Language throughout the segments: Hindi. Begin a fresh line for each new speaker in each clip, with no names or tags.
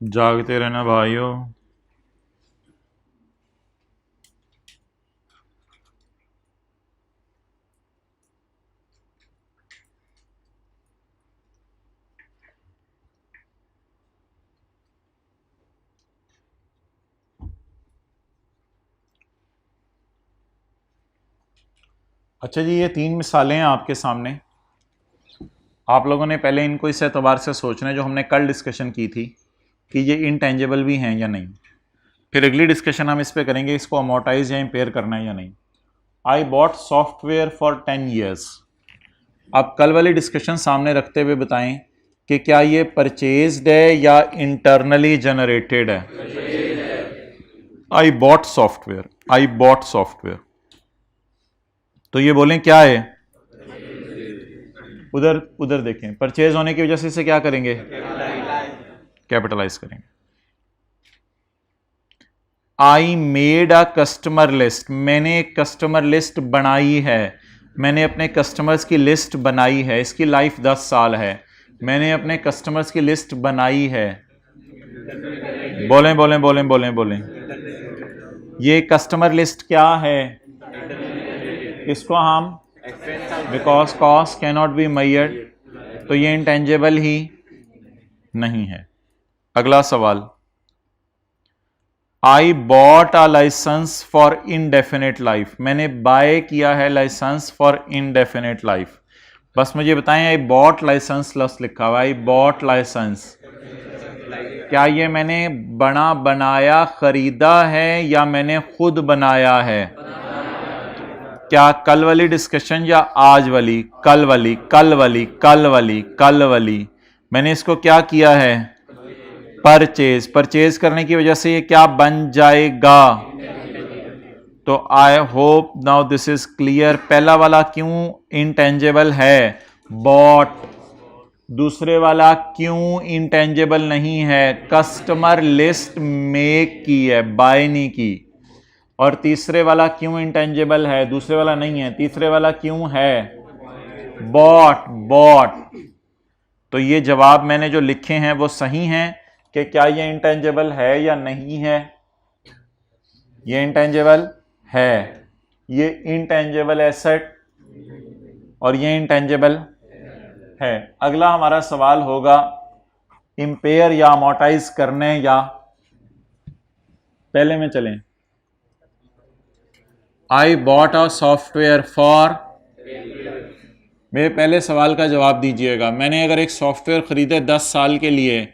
जागते रहना भाइयों। अच्छा जी, ये 3 मिसालें हैं आपके सामने। आप लोगों ने पहले इनको इस एतबार से सोचना है जो हमने कल डिस्कशन की थी कि ये इनटेंजिबल भी हैं या नहीं। फिर अगली डिस्कशन हम इस पे करेंगे इसको अमोर्टाइज या इम्पेयर करना है या नहीं। I bought software for 10 years. आप कल वाली डिस्कशन सामने रखते हुए बताएं कि क्या ये परचेज्ड है या इंटरनली जनरेटेड है। I bought software, I bought software, तो ये बोलें क्या है। उधर उधर देखें, परचेज होने की वजह से इसे क्या करेंगे, कैपिटलाइज करेंगे। I made a customer list, मैंने एक कस्टमर लिस्ट बनाई है, मैंने अपने कस्टमर्स की लिस्ट बनाई है, इसकी लाइफ 10 साल है, मैंने अपने कस्टमर्स की लिस्ट बनाई है। बोलें बोलें बोलें बोलें बोलें, ये कस्टमर लिस्ट क्या है, इसको हम because cost can not be measured, तो ये इंटेंजिबल ही नहीं है। अगला सवाल, I bought a license for indefinite life, मैंने बाय किया है लाइसेंस फॉर इनडेफिनेट लाइफ। बस मुझे बताएं, आई बॉट लाइसेंस लफ्ज़ लिखा हुआ, आई बॉट लाइसेंस, क्या ये मैंने बनाया खरीदा है या मैंने खुद बनाया है। क्या कल वाली डिस्कशन या आज वाली, कल वाली कल वाली कल वाली कल वाली, मैंने इसको क्या किया है, परचेज। परचेज करने की वजह से ये क्या बन जाएगा, तो I hope now this is clear. पहला वाला क्यों इंटेंजिबल है, बॉट। दूसरे वाला क्यों इंटेंजिबल नहीं है, कस्टमर लिस्ट मेक की है, बाय नहीं की। और तीसरे वाला क्यों इंटेंजिबल है, दूसरे वाला नहीं है, तीसरे वाला क्यों है, बॉट बॉट। तो ये जवाब मैंने जो लिखे हैं वो सही हैं कि क्या ये इंटेंजिबल है या नहीं है। ये इंटेंजिबल है, ये इंटेंजिबल एसेट और ये इंटेंजिबल है। अगला हमारा सवाल होगा इंपेयर या अमोर्टाइज करने, या पहले में चलें। आई बॉट अ सॉफ्टवेयर फॉर, मेरे पहले सवाल का जवाब दीजिएगा। मैंने अगर एक सॉफ्टवेयर खरीदे 10 साल के लिए,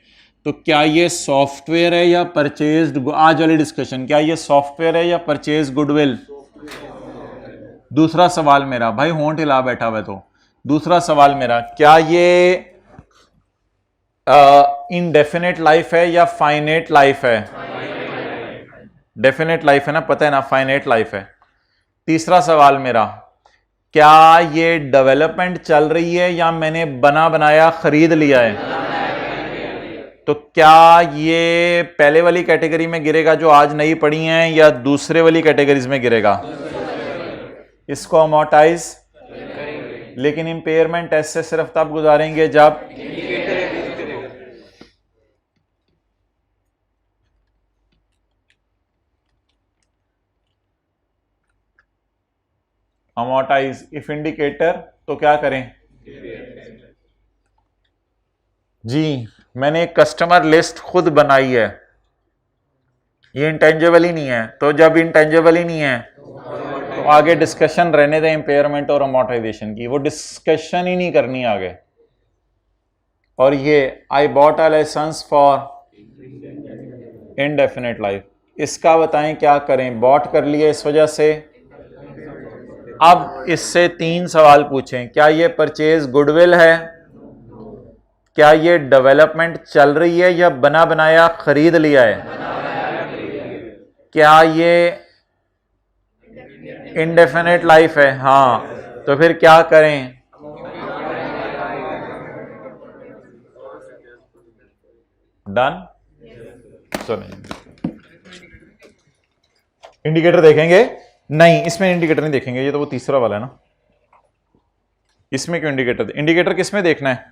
तो क्या ये सॉफ्टवेयर है या परचेज्ड, आज वाली डिस्कशन, क्या ये सॉफ्टवेयर है या परचेज गुडविल। दूसरा सवाल मेरा, भाई होंठ हिला बैठा हुआ, तो दूसरा सवाल मेरा, क्या ये इनडेफिनेट लाइफ है या फाइनेट लाइफ है। डेफिनेट लाइफ है ना, पता है ना, फाइनेट लाइफ है। तीसरा सवाल मेरा, क्या ये डेवलपमेंट चल रही है या मैंने बना बनाया खरीद लिया है। तो क्या ये पहले वाली कैटेगरी में गिरेगा जो आज नई पड़ी हैं, या दूसरे वाली कैटेगरीज में गिरेगा। इसको अमोर्टाइज, लेकिन इंपेयरमेंट टेस्ट से सिर्फ तब गुजारेंगे जब अमोर्टाइज इफ इंडिकेटर, तो क्या करें जी, मैंने एक कस्टमर लिस्ट खुद बनाई है, ये इंटेंजिबल ही नहीं है। तो जब इंटेंजिबल ही नहीं है तो आगे डिस्कशन रहने दें इंपेयरमेंट और अमोर्टाइजेशन की, वो डिस्कशन ही नहीं करनी आगे। और ये I bought a license for indefinite life, इसका बताएं क्या करें, बॉट कर लिए इस वजह से। अब इससे 3 सवाल पूछें, क्या ये परचेज गुडविल है, क्या ये डेवलपमेंट चल रही है या बना बनाया खरीद लिया है, क्या ये इंडेफिनेट लाइफ है, हाँ, तो फिर क्या करें। डन। सुनिए, इंडिकेटर देखेंगे, नहीं इसमें इंडिकेटर नहीं देखेंगे, ये तो वो तीसरा वाला है ना, इसमें क्यों इंडिकेटर, इंडिकेटर किस में देखना है,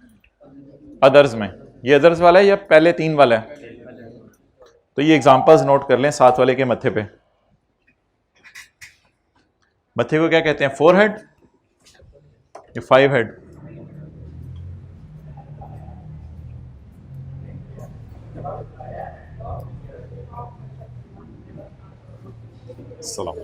अदर्स में। ये अदर्स वाला है या पहले 3 वाला है, तो ये एग्जांपल्स नोट कर लें साथ वाले के मत्थे पे। मत्थे को क्या कहते हैं, 4 हेड या 5 हेड? सलाम।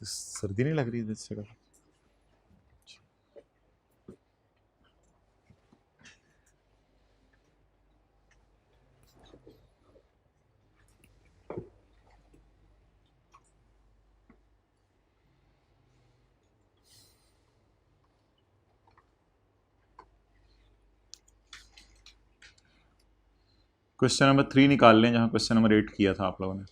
सर्दी नहीं लग रही इससे? क्वेश्चन नंबर 3 निकाल लें जहां क्वेश्चन नंबर 8 किया था आप लोगों ने।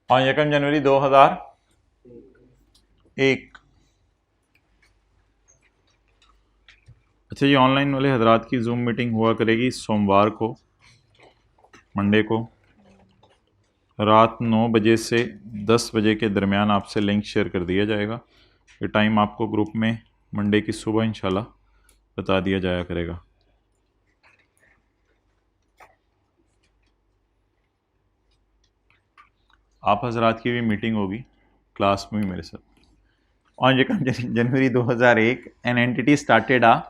हाँ, 1 जनवरी 2001। अच्छा, ये ऑनलाइन वाले हजरात की जूम मीटिंग हुआ करेगी सोमवार को, मंडे को रात 9 बजे से 10 बजे के दरमियान आपसे लिंक शेयर कर दिया जाएगा। ये टाइम आपको ग्रुप में मंडे की सुबह इंशाल्लाह बता दिया जाया करेगा। आप हजरात की भी मीटिंग होगी क्लास में मेरे साथ। On January 2001, an entity started a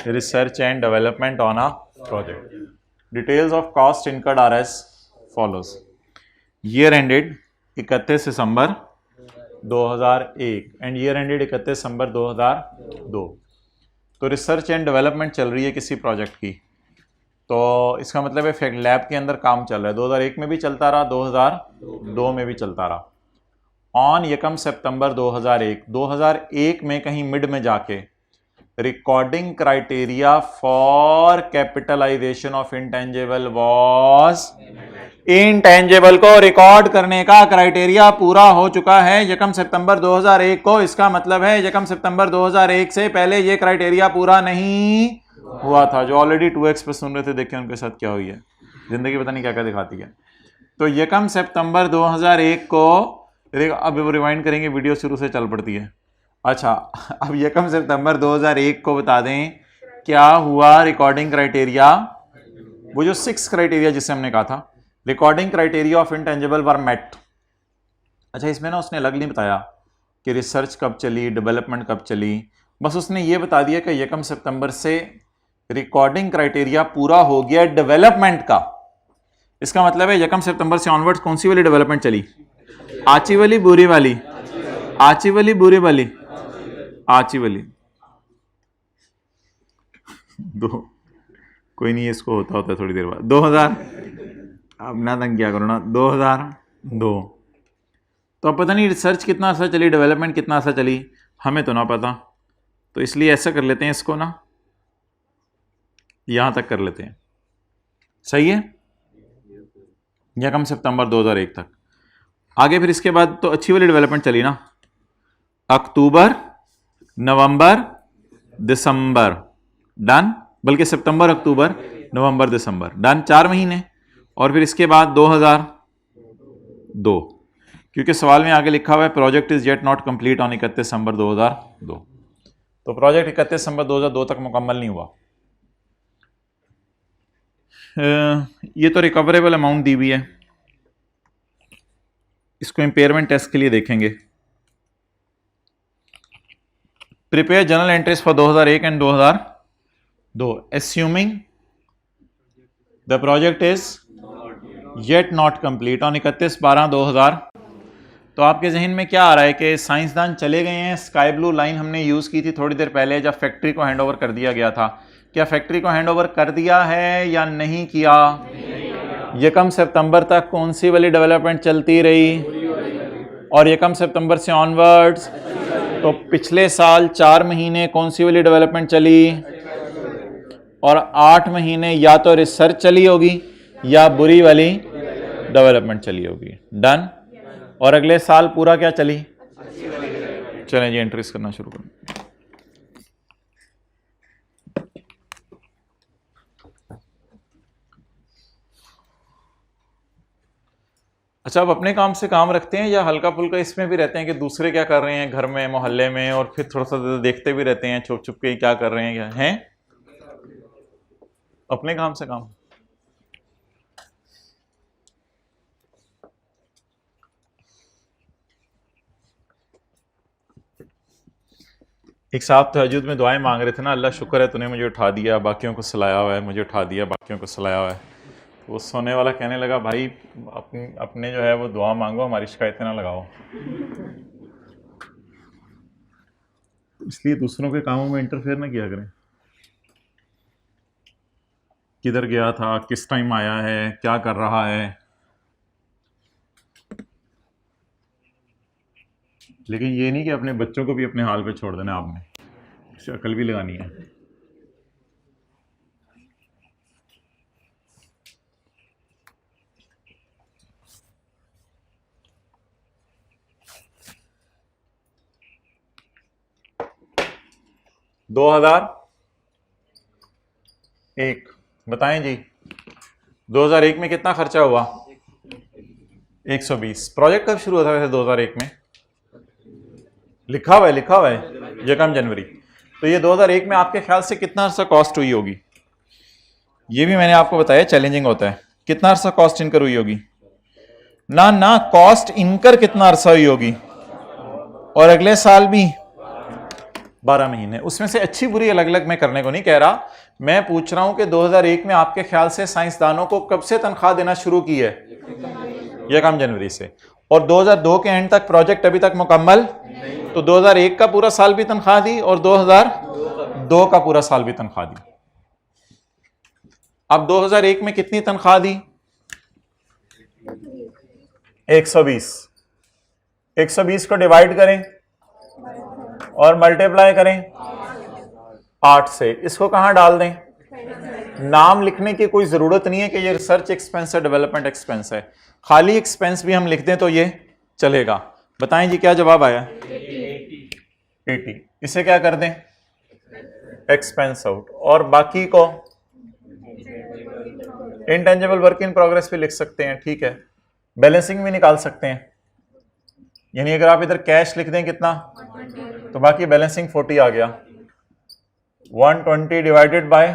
research and development on a project. Details of cost incurred are as follows. Year ended 31 December 2001 and year ended 31 दिसंबर 2002। तो रिसर्च एंड डेवलपमेंट चल रही है किसी प्रोजेक्ट की, तो इसका मतलब है फैक्ट लैब के अंदर काम चल रहा है। 2001 में भी चलता रहा, 2002 में भी चलता रहा। ऑन 1 सितंबर 2001 में कहीं मिड में जाके recording criteria for capitalization of intangible was, intangible को रिकॉर्ड करने का क्राइटेरिया पूरा हो चुका है 1 सितंबर 2001 को। इसका मतलब है 1 सितंबर 2001 से पहले ये क्राइटेरिया पूरा नहीं हुआ था। जो ऑलरेडी 2x पे सुन रहे थे, देखिए उनके साथ क्या हुई है, जिंदगी पता नहीं क्या क्या दिखाती है। तो 1 सितंबर 2001 को अब रिवाइंड करेंगे, वीडियो शुरू से चल पड़ती है। अच्छा, अब 1 सितंबर 2001 को बता दें क्या हुआ रिकॉर्डिंग क्राइटेरिया, वो जो 6 क्राइटेरिया जिसे हमने कहा था recording criteria of intangible were met. अच्छा, इसमें ना उसने अलग नहीं बताया कि रिसर्च कब चली, डेवलपमेंट कब चली, बस उसने ये बता दिया कि 1 सितंबर से रिकॉर्डिंग क्राइटेरिया पूरा हो गया डेवलपमेंट का। इसका मतलब है 1 सितंबर से ऑनवर्ड्स कौन सी वाली डेवलपमेंट चली? आची वाली, बुरी वाली? आची वाली, बुरी वाली? आची वाली। दो, कोई नहीं, इसको होता है थोड़ी देर बाद। 2000, अब ना तंग क्या करो ना, 2002। तो अब पता नहीं रिसर्च कितना अर्सा चली, डेवलपमेंट कितना अर्सा चली, हमें तो ना पता। तो इसलिए ऐसा कर लेते हैं, इसको ना यहां तक कर लेते हैं। सही है, 1 सितंबर 2001 तक। आगे फिर इसके बाद तो अच्छी वाली डेवलपमेंट चली ना, अक्टूबर, नवंबर, दिसंबर, डन। बल्कि सितंबर, अक्टूबर, नवंबर, दिसंबर, डन, 4 महीने। और फिर इसके बाद 2002, क्योंकि सवाल में आगे लिखा हुआ है project is yet not complete on 31 दिसंबर 2002। तो प्रोजेक्ट 31 दिसंबर 2002 तक मुकम्मल नहीं हुआ। ये तो रिकवरेबल अमाउंट दी हुई है, इसको इंपेयरमेंट टेस्ट के लिए देखेंगे। Prepare journal entries for 2001 and 2002 एस्यूमिंग the project is yet not complete on 31/12/2000। तो आपके जहन में क्या आ रहा है कि साइंसदान चले गए हैं। स्काई ब्लू लाइन हमने यूज़ की थी थोड़ी देर पहले जब फैक्ट्री को हैंड ओवर कर दिया गया था। क्या फैक्ट्री को हैंड ओवर कर दिया है या नहीं किया? 1 सितंबर तक कौन सी वाली डेवलपमेंट चलती रही? और 1 सितंबर से ऑनवर्ड्स तो पिछले साल 4 महीने कौन सी वाली डेवलपमेंट चली? और 8 महीने या तो रिसर्च चली होगी या बुरी वाली डेवलपमेंट चली होगी। डन। और अगले साल पूरा क्या चली? चलें जी, एंट्रीज करना शुरू करें। अच्छा, अब अपने काम से काम रखते हैं या हल्का फुल्का इसमें भी रहते हैं कि दूसरे क्या कर रहे हैं घर में, मोहल्ले में, और फिर थोड़ा सा देखते भी रहते हैं छुप छुप के क्या कर रहे हैं, क्या हैं? अपने काम से काम। एक साहब तहज्जुद में दुआएं मांग रहे थे ना, अल्लाह शुक्र है तूने मुझे उठा दिया, बाकियों को सुलाया हुआ है, मुझे उठा दिया, बाकियों को सुलाया हुआ है। तो वो सोने वाला कहने लगा भाई अपने जो है वो दुआ मांगो, हमारी शिकायतें ना लगाओ। इसलिए दूसरों के कामों में इंटरफेयर ना किया करें। किधर गया था, किस टाइम आया है, क्या कर रहा है। लेकिन ये नहीं कि अपने बच्चों को भी अपने हाल पे छोड़ देना, आपने इसे अकल भी लगानी है। दो हजार एक बताएं जी, 2001 में कितना खर्चा हुआ? 120। प्रोजेक्ट कब शुरू हुआ था वैसे 2001 में? लिखा हुआ है 1 जनवरी। तो ये 2001 में आपके ख्याल से कितना अर्सा कॉस्ट हुई होगी? ये भी मैंने आपको बताया चैलेंजिंग होता है। कितना अर्सा कॉस्ट इनकर हुई होगी? ना कॉस्ट इनकर कितना अर्सा हुई होगी? और अगले साल भी 12 महीने। उसमें से अच्छी बुरी अलग अलग मैं करने को नहीं कह रहा, मैं पूछ रहा हूं कि 2001 में आपके ख्याल से साइंसदानों को कब से तनख्वाह देना शुरू की है? 1 जनवरी से। और 2002 के एंड तक प्रोजेक्ट अभी तक मुकम्मल, तो 2001 का पूरा साल भी तनख्वाह दी और 2002 का पूरा साल भी तनख्वाह दी। अब 2001 में कितनी तनख्वाह दी? 120। 120 को डिवाइड करें और मल्टीप्लाई करें 8 से। इसको कहां डाल दें? नाम लिखने की कोई जरूरत नहीं है कि ये रिसर्च एक्सपेंस है, डेवलपमेंट एक्सपेंस है। खाली एक्सपेंस भी हम लिख दें तो ये चलेगा। बताएं जी क्या जवाब आया? 80। इसे क्या कर दें? Expense out. और बाकी को इंटेंजिबल वर्क इन प्रोग्रेस भी लिख सकते हैं, ठीक है। बैलेंसिंग भी निकाल सकते हैं, यानी अगर आप इधर कैश लिख दें कितना, तो बाकी बैलेंसिंग 40 आ गया। 120 divided by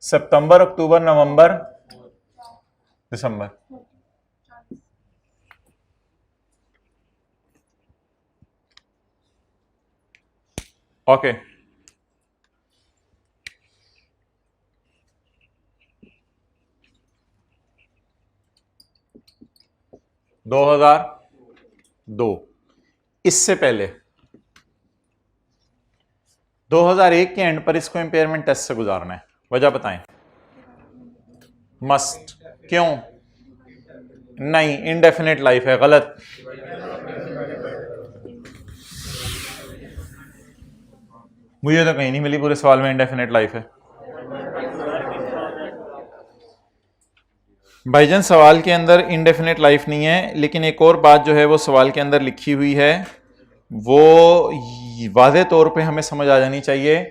September, October, November, December. Okay, 2002। इससे पहले 2001 के एंड पर इसको इंपेयरमेंट टेस्ट से गुजारना है। वजह बताएं। मस्ट। क्यों? नहीं, इनडेफिनेट लाइफ है। गलत। मुझे तो कहीं नहीं मिली पूरे सवाल में इनडेफिनेट लाइफ है। भाईजान सवाल के अंदर इनडेफिनेट लाइफ नहीं है, लेकिन एक और बात जो है वो सवाल के अंदर लिखी हुई है, वो वाज़े तौर पे हमें समझ आ जानी चाहिए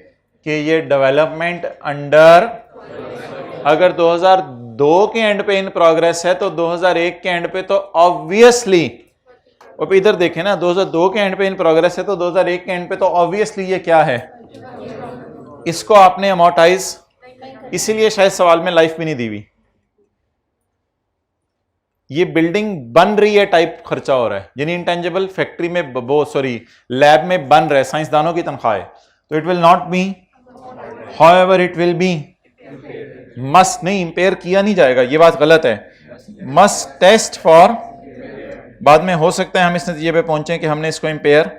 कि ये डेवलपमेंट अंडर, अगर 2002 के एंड पे इन प्रोग्रेस है तो 2001 के एंड पे तो ऑब्वियसली, और इधर देखें ना, 2002 के एंड पे इन प्रोग्रेस है तो 2001 के एंड पे तो ऑब्वियसली ये क्या है, इसको आपने अमोर्टाइज, इसीलिए शायद सवाल में लाइफ भी नहीं दी हुई। ये बिल्डिंग बन रही है टाइप खर्चा हो रहा है, यानी इंटेंजिबल फैक्ट्री में लैब में बन रहा है, साइंसदानों की तनख्वाह है, तो it will not be, however it will B must. नहीं, इंपेयर किया नहीं जाएगा, ये बात गलत है। मस्ट टेस्ट फॉर, बाद में हो सकता है हम इस नतीजे पे पहुंचे कि हमने इसको इंपेयर,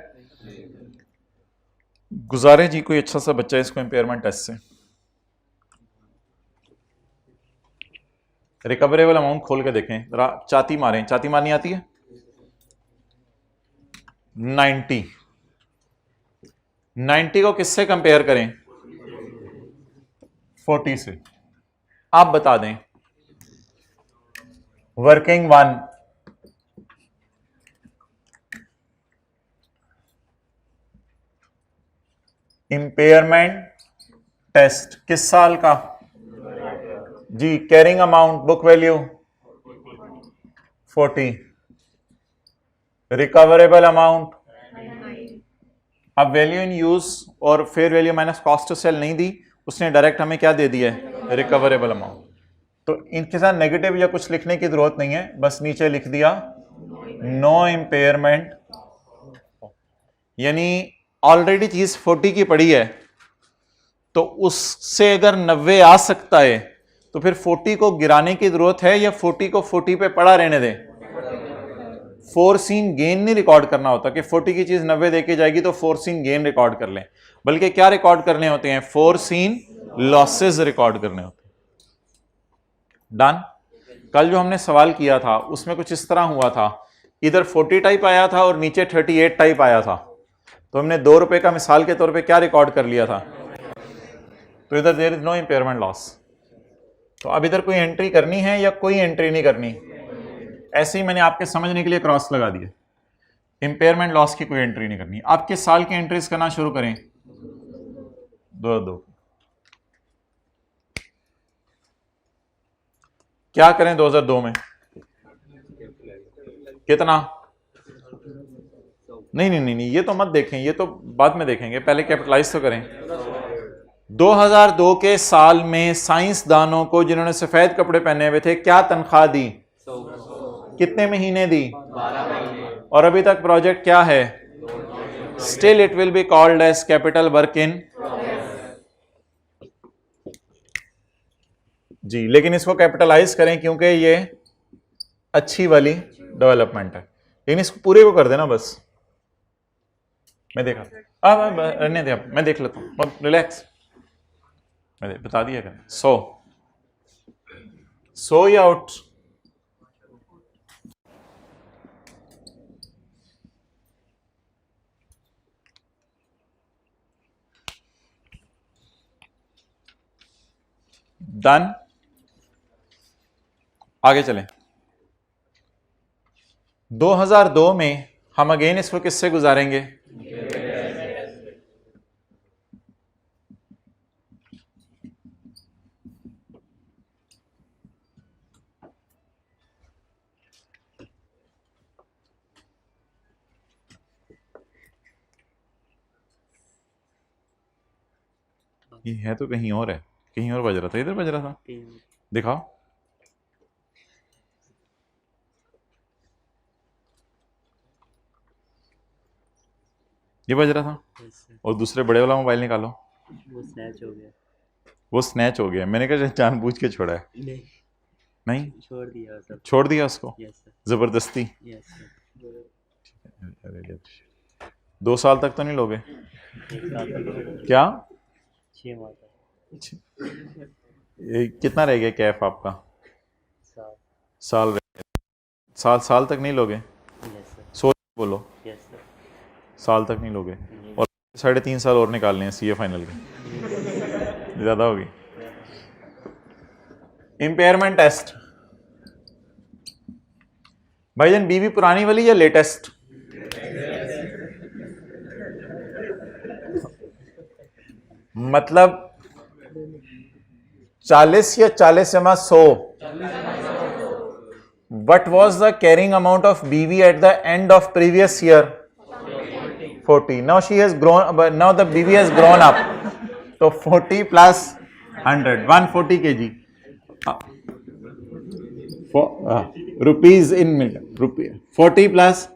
गुजारे जी कोई अच्छा सा बच्चा इसको इंपेयरमेंट टेस्ट से। रिकवरेबल अमाउंट खोल के देखें जरा, चाती मारें। चाती मारनी आती है? 90। 90 को किससे कंपेयर करें? 40 से। आप बता दें। वर्किंग वन, इंपेयरमेंट टेस्ट किस साल का जी? Carrying amount, book value 40, recoverable amount, अब वैल्यू इन यूज और fair value minus cost to sell नहीं दी, उसने डायरेक्ट हमें क्या दे दिया है? Recoverable amount. तो इनके साथ नेगेटिव या कुछ लिखने की जरूरत नहीं है, बस नीचे लिख दिया नो इंपेयरमेंट, यानी ऑलरेडी चीज 40 की पड़ी है, तो उससे अगर 90 आ सकता है तो फिर 40 को गिराने की जरूरत है या 40 को 40 पे पड़ा रहने दें? फोरसीन गेन नहीं रिकॉर्ड करना होता कि 40 की चीज 90 देके जाएगी तो फोरसीन गेन रिकॉर्ड कर लें, बल्कि क्या रिकॉर्ड करने होते हैं? फोरसीन लॉसेस रिकॉर्ड करने होते हैं। डन। कल जो हमने सवाल किया था उसमें कुछ इस तरह हुआ था, इधर 40 टाइप आया था और नीचे 38 टाइप आया था, तो हमने 2 रुपए का मिसाल के तौर पे क्या रिकॉर्ड कर लिया था? तो इधर there is no impairment loss. तो अब इधर कोई एंट्री करनी है या कोई एंट्री नहीं करनी? ऐसे ही मैंने आपके समझने के लिए क्रॉस लगा दिया, इंपेयरमेंट लॉस की कोई एंट्री नहीं करनी। आप किस साल की एंट्रीज करना शुरू करें? 2002। क्या करें 2002 में? कितना? नहीं नहीं नहीं नहीं, ये तो मत देखें, ये तो बाद में देखेंगे, पहले कैपिटलाइज तो करें। 2002 के साल में साइंसदानों को जिन्होंने सफेद कपड़े पहने हुए थे क्या तनख्वाह दी? कितने महीने दी?
12 महीने।
और अभी तक प्रोजेक्ट क्या है? Still it will be called as capital work in जी, लेकिन इसको कैपिटलाइज करें क्योंकि ये अच्छी वाली डेवलपमेंट है, लेकिन इसको पूरे को कर देना बस। मैं देखा अब रहने दे, मैं देख लेता हूँ, रिलैक्स, मैं बता दिया कर। सो या आउट? डन। आगे चलें। 2002 में हम अगेन इसको किससे गुजारेंगे? ये है तो कहीं और है, कहीं और बज रहा था, इधर बज रहा था, दिखाओ। ये बज रहा था, और दूसरे बड़े वाला मोबाइल निकालो।
वो स्नैच हो गया।
वो स्नैच हो गया, मैंने कहा जानबूझ के छोड़ा है।
नहीं।
नहीं
छोड़ दिया सब।
छोड़ दिया उसको
यस सर।
जबरदस्ती।
Yes sir.
2 साल तक तो नहीं लोगे?
1 साल तक।
क्या
6 माह तक।
कितना रह गया कैफ आपका?
7।
साल रह गया। साल तक नहीं लोगे?
Yes sir.
सोच बोलो।
Yes sir.
साल तक नहीं लोगे और 3.5 साल और निकालने हैं सीए फाइनल के। ज़्यादा होगी। इम्पेयरमेंट टेस्ट भाईजान, बीवी पुरानी वाली या लेटेस्ट? मतलब 40 या 40/100? What was the carrying amount of BV at the end of previous year? 40. Now she has grown, but now the BV has grown up. So 40 plus 100, 140 kg. Rupees in million. Rupee. 40 plus.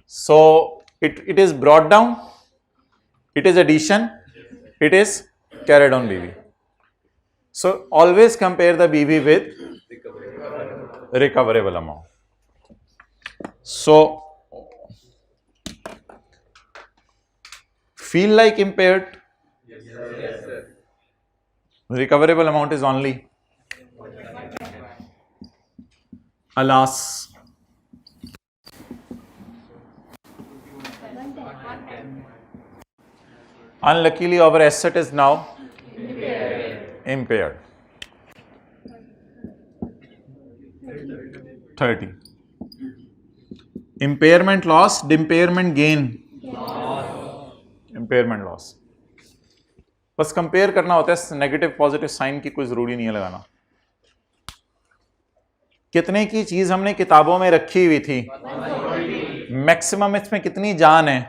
So it is brought down. It is addition. It is carried on BV. So always compare the BV with recoverable amount. So feel like impaired? Yes, sir. Recoverable amount is only, alas, unluckily our asset is now impaired. 30. Impairment loss, impairment gain? Impairment loss. बस कंपेयर करना होता है, नेगेटिव पॉजिटिव साइन की कोई जरूरी नहीं है लगाना। कितने की चीज हमने किताबों में रखी हुई थी? मैक्सिमम इसमें कितनी जान है?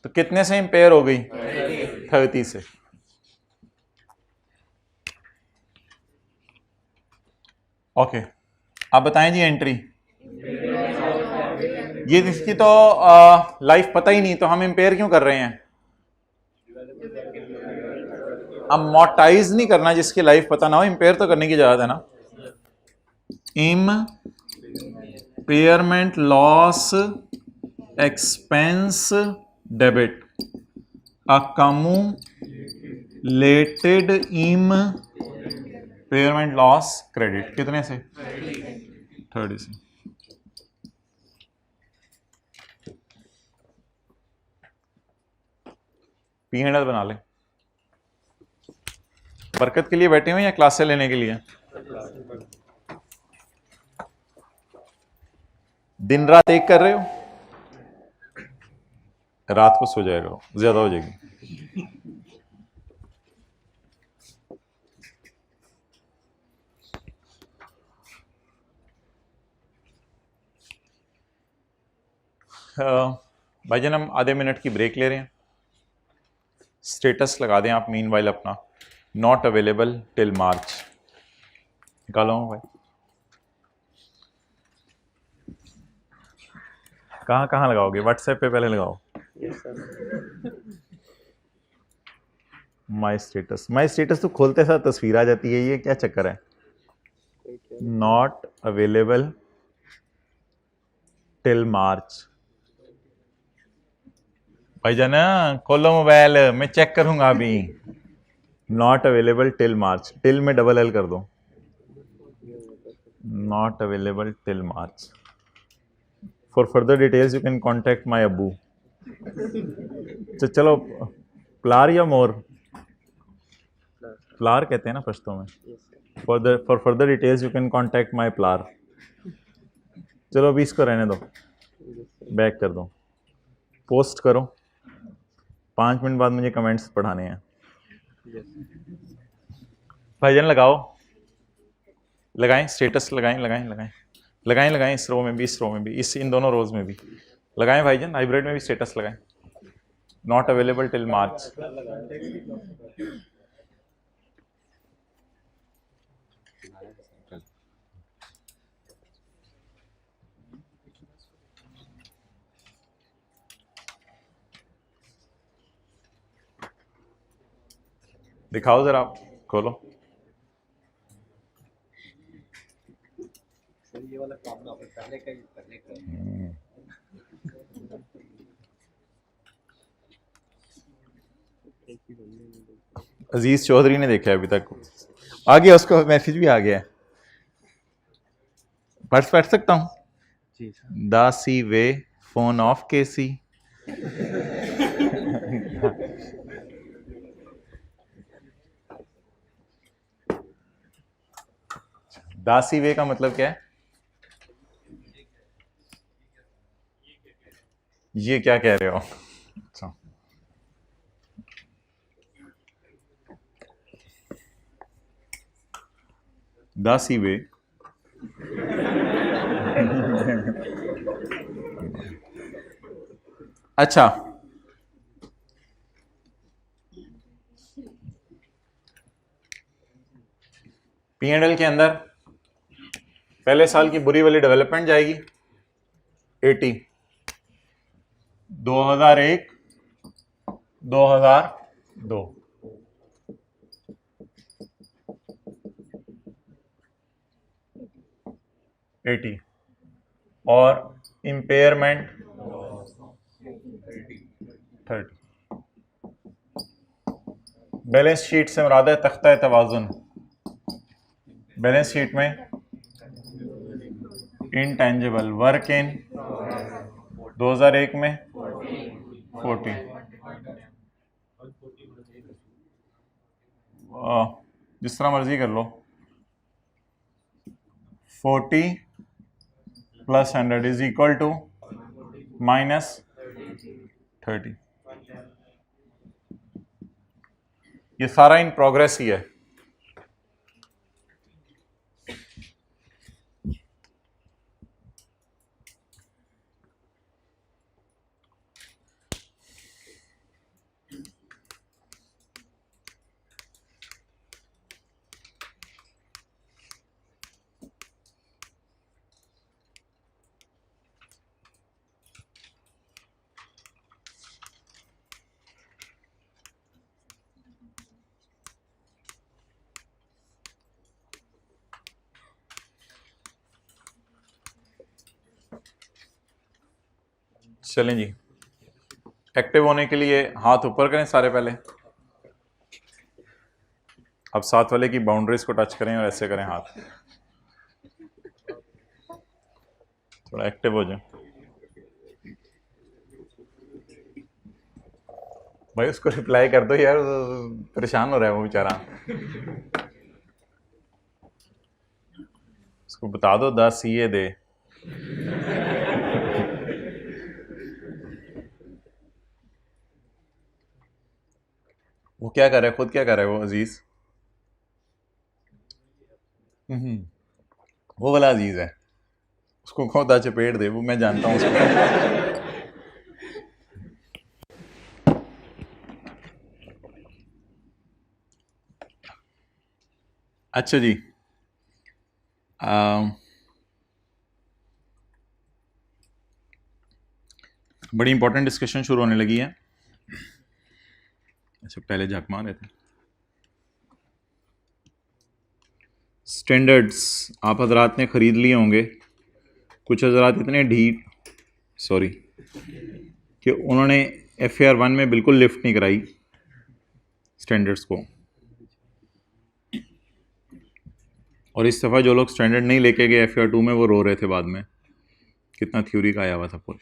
तो कितने से इंपेयर हो गई? 30 से। ओके, आप बताएं जी एंट्री। ये इसकी तो लाइफ पता ही नहीं, तो हम इंपेयर क्यों कर रहे हैं? अमोर्टाइज नहीं करना जिसकी लाइफ पता ना हो, इंपेयर तो करने की जरूरत है ना। Impairment loss expense debit accumulated impairment loss credit कितने से? 30 से। पी हैंडल बना ले। बरकत के लिए बैठे हुए या क्लासें लेने के लिए? दिन रात एक कर रहे हो? रात को सो जाएगा, ज्यादा हो जाएगी। भाईजान हम आधे मिनट की ब्रेक ले रहे हैं। स्टेटस लगा दें आप मीनवाइल अपना, नॉट अवेलेबल टिल मार्च। निकालो भाई, कहाँ कहाँ लगाओगे? व्हाट्सएप पे पहले लगाओ। माई स्टेटस तो खोलते साथ तस्वीर आ जाती है, ये क्या चक्कर है? Not available till March. भाईजान खोलो मोबाइल, मैं चेक करूंगा अभी। Not available till March, till में डबल एल कर दो। Not available till March. For further details you can contact my Abu. तो चलो, प्लार या मोर? प्लार कहते हैं ना पश्तो में। For further details you can contact my प्लार। चलो अभी इसको रहने दो, बैक कर दो, पोस्ट करो। 5 मिनट बाद मुझे कमेंट्स पढ़ाने हैं। भाईजान लगाओ, लगाएं स्टेटस, लगाएं लगाएं लगाएं लगाएं लगाएं, इस रो में भी, इस रो में भी, इन दोनों रोज में भी लगाएं भाईजान। हाइब्रिड में भी स्टेटस लगाएं, नॉट अवेलेबल टिल मार्च। दिखाओ जरा, खोलो।
ये वाला काम ना हो, पहले का ही करने का।
अजीज चौधरी ने देखा है अभी तक, आ गया, उसका मैसेज भी आ गया है, पढ़ सकता हूँ।
जी सर।
दासी वे फोन ऑफ केसी। दासी वे का मतलब क्या है? ये क्या कह रहे हो? अच्छा, दासी वे अच्छा, P&L के अंदर पहले साल की बुरी वाली डेवलपमेंट जाएगी 80, 2001, 2002, एटी, और इम्पेयरमेंट 30। बैलेंस शीट से मुराद है तख्ता तवाज़ुन। बैलेंस शीट में इनटेंजिबल वर्क इन 2001 में 40, जिस तरह मर्जी कर लो, 40 plus 100 is equal to minus 30। ये सारा इन प्रोग्रेस ही है। चलें जी, एक्टिव होने के लिए हाथ ऊपर करें सारे पहले। अब साथ वाले की बाउंड्रीज को टच करें और ऐसे करें हाथ, थोड़ा एक्टिव हो जाए। भाई उसको रिप्लाई कर दो यार, परेशान हो रहा है वो बेचारा। उसको बता दो 10 CA दे। वो क्या कर रहा है, खुद क्या कर रहा है वो अजीज? वो वाला अजीज है, उसको खुदा चपेट दे, वो मैं जानता हूँ उसको। अच्छा जी, बड़ी इंपॉर्टेंट डिस्कशन शुरू होने लगी है। अच्छा, पहले झक मार रहे थे। स्टैंडर्ड्स आप हजरात ने ख़रीद लिए होंगे। कुछ हजरात इतने सॉरी कि उन्होंने FAR 1 में बिल्कुल लिफ्ट नहीं कराई स्टैंडर्ड्स को, और इस दफ़ा जो लोग स्टैंडर्ड नहीं लेके गए FAR 2 में वो रो रहे थे बाद में, कितना थ्योरी का आया हुआ था कुछ।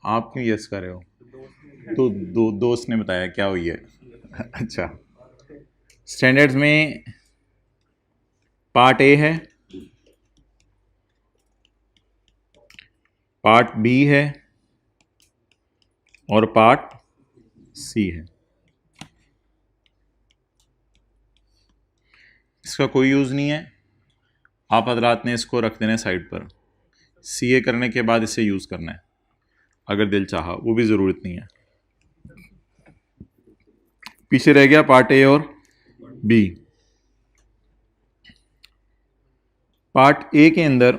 आप क्यों यस कर रहे हो? तो दोस्त ने बताया क्या हुई है। अच्छा, स्टैंडर्ड्स में पार्ट A है, पार्ट B है और पार्ट C है। इसका कोई यूज़ नहीं है, आप हजरात ने इसको रख देना साइड पर। CA करने के बाद इसे यूज़ करना है अगर दिल चाहा, वो भी ज़रूरत नहीं है। पीछे रह गया पार्ट A और B। पार्ट A के अंदर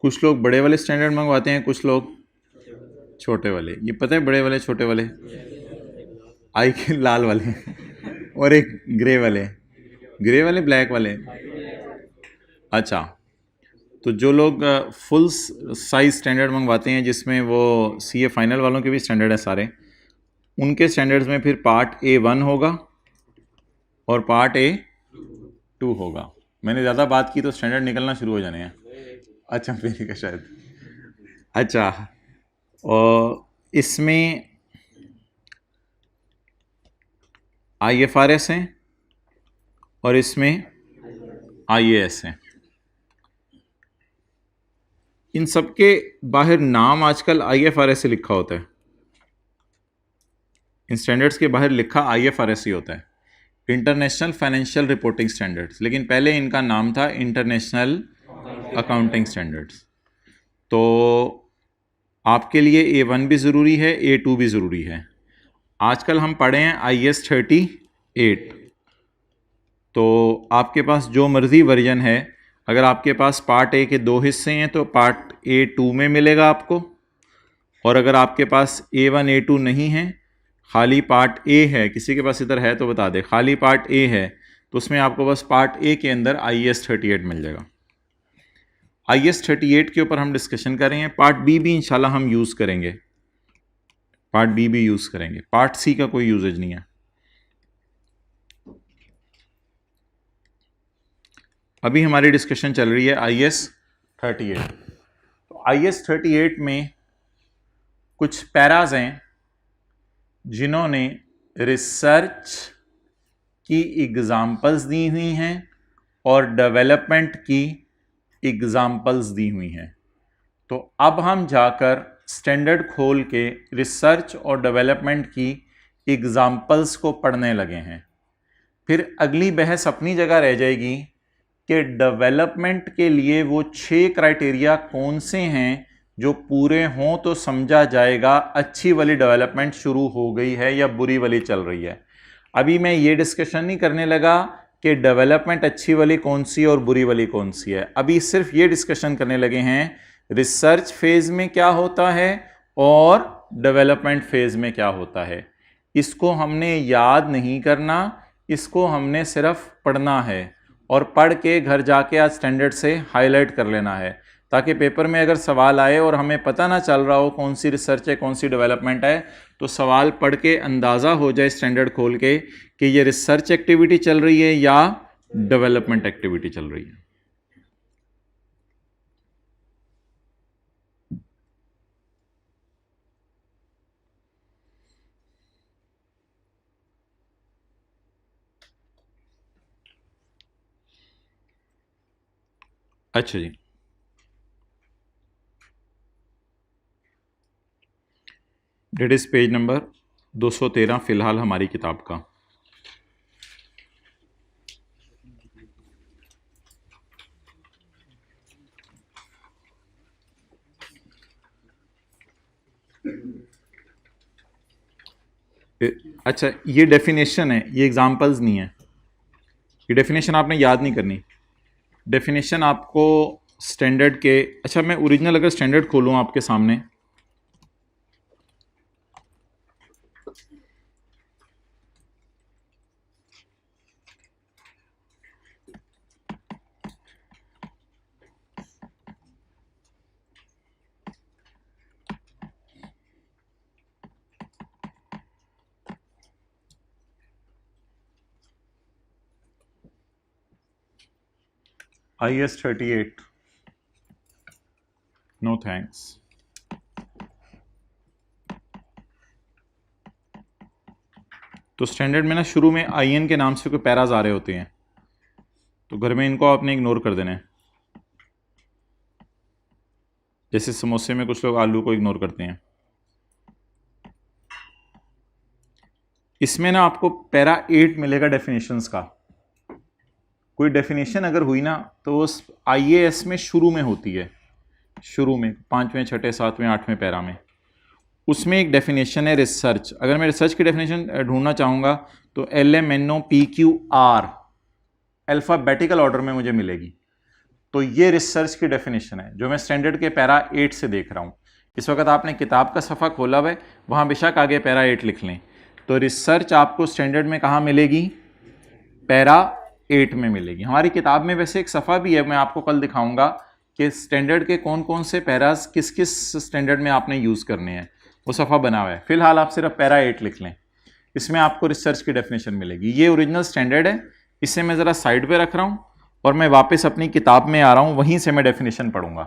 कुछ लोग बड़े वाले स्टैंडर्ड मंगवाते हैं, कुछ लोग छोटे वाले। ये पता है बड़े वाले छोटे वाले, आई के लाल वाले और एक ग्रे वाले ब्लैक वाले। अच्छा, तो जो लोग फुल साइज स्टैंडर्ड मंगवाते हैं जिसमें वो सीए फाइनल वालों के भी स्टैंडर्ड है सारे, उनके स्टैंडर्ड्स में फिर पार्ट A1 होगा और पार्ट A2 होगा। मैंने ज़्यादा बात की तो स्टैंडर्ड निकलना शुरू हो जाने हैं। अच्छा मेरे का शायद। अच्छा, और इसमें IFRS हैं और इसमें IAS हैं। इन सबके बाहर नाम आजकल IFRS से लिखा होता है, इन स्टैंडर्ड्स के बाहर लिखा IFRS ही होता है, इंटरनेशनल फाइनेंशियल रिपोर्टिंग स्टैंडर्ड्स, लेकिन पहले इनका नाम था इंटरनेशनल अकाउंटिंग स्टैंडर्ड्स। तो आपके लिए A1 भी ज़रूरी है, A2 भी ज़रूरी है। आजकल हम पढ़े हैं IS 38, तो आपके पास जो मर्ज़ी वर्जन है, अगर आपके पास पार्ट A के 2 हिस्से हैं तो पार्ट A2 में मिलेगा आपको, और अगर आपके पास A1 A2 नहीं है, खाली पार्ट A है, किसी के पास इधर है तो बता दे, खाली पार्ट A है तो उसमें आपको बस पार्ट A के अंदर IS 38 मिल जाएगा। IS 38 के ऊपर हम डिस्कशन कर रहे हैं। पार्ट B भी इंशाल्लाह हम यूज़ करेंगे, पार्ट B भी यूज़ करेंगे, पार्ट C का कोई यूजेज नहीं है। अभी हमारी डिस्कशन चल रही है IS 38। तो IS 38 में कुछ पैराज हैं जिन्होंने रिसर्च की एग्जाम्पल्स दी हुई हैं और डेवलपमेंट की एग्जाम्पल्स दी हुई हैं। तो अब हम जाकर स्टैंडर्ड खोल के रिसर्च और डेवलपमेंट की एग्जाम्पल्स को पढ़ने लगे हैं। फिर अगली बहस अपनी जगह रह जाएगी कि डेवलपमेंट के लिए वो 6 क्राइटेरिया कौन से हैं जो पूरे हों तो समझा जाएगा अच्छी वाली डेवलपमेंट शुरू हो गई है या बुरी वाली चल रही है। अभी मैं ये डिस्कशन नहीं करने लगा कि डेवलपमेंट अच्छी वाली कौन सी और बुरी वाली कौन सी है। अभी सिर्फ ये डिस्कशन करने लगे हैं रिसर्च फेज में क्या होता है और डेवलपमेंट फेज में क्या होता है। इसको हमने याद नहीं करना, इसको हमने सिर्फ पढ़ना है और पढ़ के घर जाके आज स्टैंडर्ड से हाईलाइट कर लेना है, ताकि पेपर में अगर सवाल आए और हमें पता ना चल रहा हो कौन सी रिसर्च है कौन सी डेवलपमेंट है, तो सवाल पढ़ के अंदाज़ा हो जाए स्टैंडर्ड खोल के कि ये रिसर्च एक्टिविटी चल रही है या डेवलपमेंट एक्टिविटी चल रही है। अच्छा जी, डेट इज पेज नंबर 213 फिलहाल हमारी किताब का। अच्छा, ये डेफिनेशन है, ये एग्जाम्पल्स नहीं है। ये डेफिनेशन आपने याद नहीं करनी, डेफिनेशन आपको स्टैंडर्ड के, अच्छा मैं ओरिजिनल अगर स्टैंडर्ड खोलूँ आपके सामने, IS 38, नो थैंक्स। तो स्टैंडर्ड में ना शुरू में IN के नाम से कोई पैराज आ रहे होते हैं, तो घर में इनको आपने इग्नोर कर देना है। जैसे समोसे में कुछ लोग आलू को इग्नोर करते हैं। इसमें ना आपको पैरा 8 मिलेगा डेफिनेशंस का। कोई डेफिनेशन अगर हुई ना तो उस IAS में शुरू में होती है, शुरू में 5वें 6ठे 7वें 8वें पैरा में, उसमें एक डेफिनेशन है रिसर्च। अगर मैं रिसर्च की डेफिनेशन ढूंढना चाहूँगा तो LMNOPQR अल्फ़ाबेटिकल ऑर्डर में मुझे मिलेगी। तो ये रिसर्च की डेफिनेशन है जो मैं स्टैंडर्ड के पैरा 8 से देख रहा हूँ। इस वक्त आपने किताब का सफ़ा खोला हुआ है, वहाँ बेशक आगे पैरा 8 लिख लें। तो रिसर्च आपको स्टैंडर्ड में कहाँ मिलेगी? पैरा 8 में मिलेगी। हमारी किताब में वैसे एक सफ़ा भी है, मैं आपको कल दिखाऊंगा कि स्टैंडर्ड के कौन कौन से पैराज किस किस स्टैंडर्ड में आपने यूज़ करने हैं, वो सफ़ा बना हुआ है। फिलहाल आप सिर्फ पैरा 8 लिख लें, इसमें आपको रिसर्च की डेफिनेशन मिलेगी। ये ओरिजिनल स्टैंडर्ड है, इसे मैं ज़रा साइड पे रख रहा हूँ और मैं वापस अपनी किताब में आ रहा हूँ, वहीं से मैं डेफिनेशन पढ़ूंगा।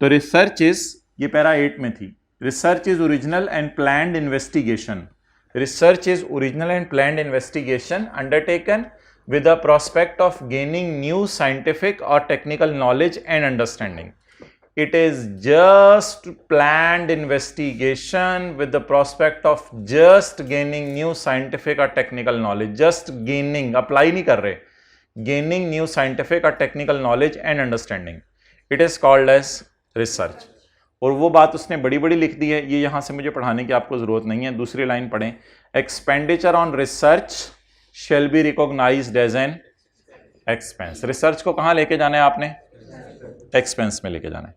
तो रिसर्च इज, ये पैरा 8 में थी, research is original and planned investigation. Research is original and planned investigation undertaken with the prospect of gaining new scientific or technical knowledge and understanding. It is just planned investigation with the prospect of just gaining new scientific or technical knowledge. Just gaining, apply नहीं कर रहे, gaining new scientific or technical knowledge and understanding. It is called as research. और वो बात उसने बड़ी बड़ी लिख दी है, ये यहां से मुझे पढ़ाने की आपको जरूरत नहीं है। दूसरी लाइन पढ़ें, expenditure on research shall be recognised as an expense. Research को कहां लेके जाना है आपने? एक्सपेंस में लेके जाना है।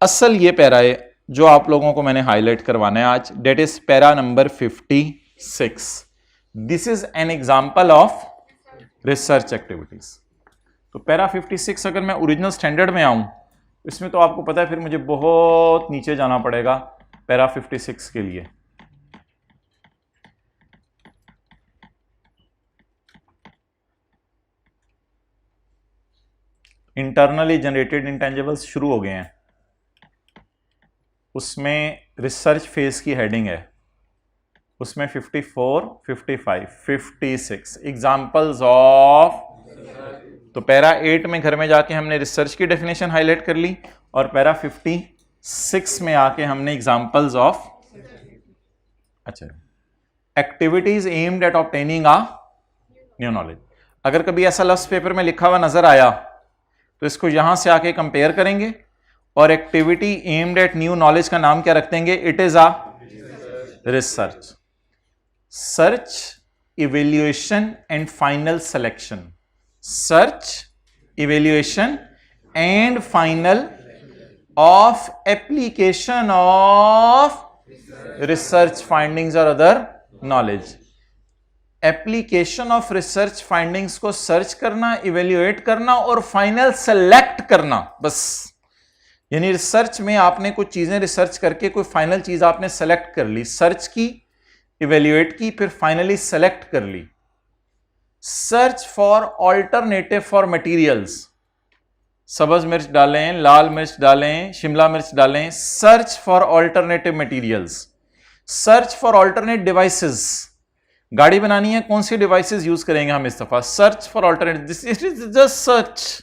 असल ये पैरा है जो आप लोगों को मैंने हाईलाइट करवाना है आज, that is para number 56। This is an example of research activities. तो पैरा 56 अगर मैं ओरिजिनल स्टैंडर्ड में आऊं, इसमें तो आपको पता है फिर मुझे बहुत नीचे जाना पड़ेगा पैरा 56 के लिए। इंटरनली जनरेटेड इंटेंजिबल्स शुरू हो गए हैं, उसमें रिसर्च फेज की हेडिंग है, उसमें 54, 55, 56 एग्जांपल्स ऑफ। तो पैरा 8 में घर में जाके हमने रिसर्च की डेफिनेशन हाईलाइट कर ली और पैरा 56 में आके हमने एग्जांपल्स ऑफ, अच्छा, activities aimed at obtaining a new knowledge. अगर कभी ऐसा लफ्ज पेपर में लिखा हुआ नजर आया तो इसको यहां से आके कंपेयर करेंगे और activity aimed at new knowledge का नाम क्या रख देंगे? It is a research. Search, evaluation and final selection. Search, evaluation and final of application of research findings or other knowledge. Application of research findings को सर्च करना, इवेल्युएट करना और फाइनल सेलेक्ट करना, बस। यानी रिसर्च में आपने कुछ चीजें रिसर्च करके कोई फाइनल चीज आपने सेलेक्ट कर ली, सर्च की, इवेल्युएट की, फिर फाइनली सेलेक्ट कर ली। Search for alternative for materials, सब्ज मिर्च डालें, लाल मिर्च डालें, शिमला मिर्च डालें, search for alternative materials. Search for alternate devices, गाड़ी बनानी है, कौन सी डिवाइसेस यूज करेंगे हम इस दफा? Search for alternate, this is just search.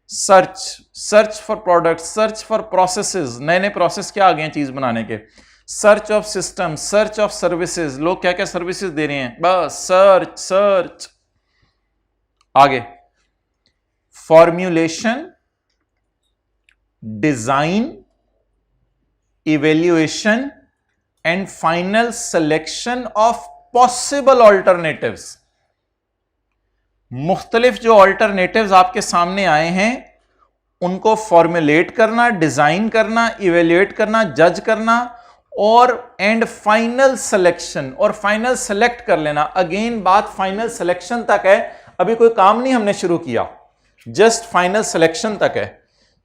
Search, search for product, search for processes, नए नए प्रोसेस क्या आ गए हैं चीज बनाने के। Search of system, search of services, लोग क्या क्या सर्विसेज दे रहे हैं, बस सर्च सर्च। आगे, formulation, design, evaluation and final selection of possible alternatives. मुख्तलिफ जो ऑल्टरनेटिव्स आपके सामने आए हैं उनको फॉर्मुलेट करना, डिजाइन करना, इवेल्युएट करना, जज करना और एंड फाइनल सिलेक्शन, और फाइनल सेलेक्ट कर लेना। अगेन बात फाइनल सिलेक्शन तक है, अभी कोई काम नहीं हमने शुरू किया, जस्ट फाइनल सिलेक्शन तक है।